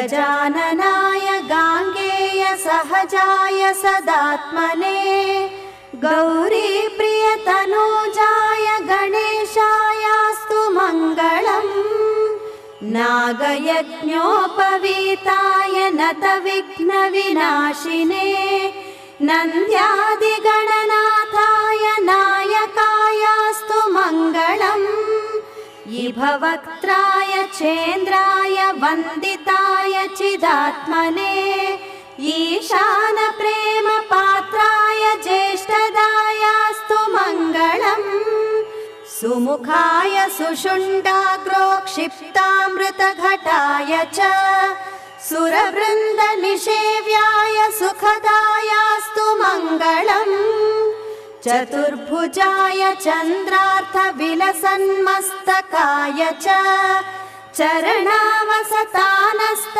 गजाननाय गाङ्गेय सहजाय सदात्मने गौरीप्रियतनूजाय गणेशायास्तु मङ्गलम् नागयज्ञोपवीताय नतविघ्नविनाशिने नन्द्यादिगणनाथाय नायकायास्तु मङ्गलम् इभवक्त्राय चेन्द्राय वन्दिताय चिदात्मने ईशानप्रेमपात्राय ज्येष्ठदायास्तु मङ्गलम् सुमुखाय सुषुण्डाग्रोक्षिप्तामृतघटाय च सुरवृन्दनिषेव्याय सुखदायास्तु मङ्गलम् चतुर्भुजाय चन्द्रार्थविलसन्मस्तकाय च चरणावसतानस्त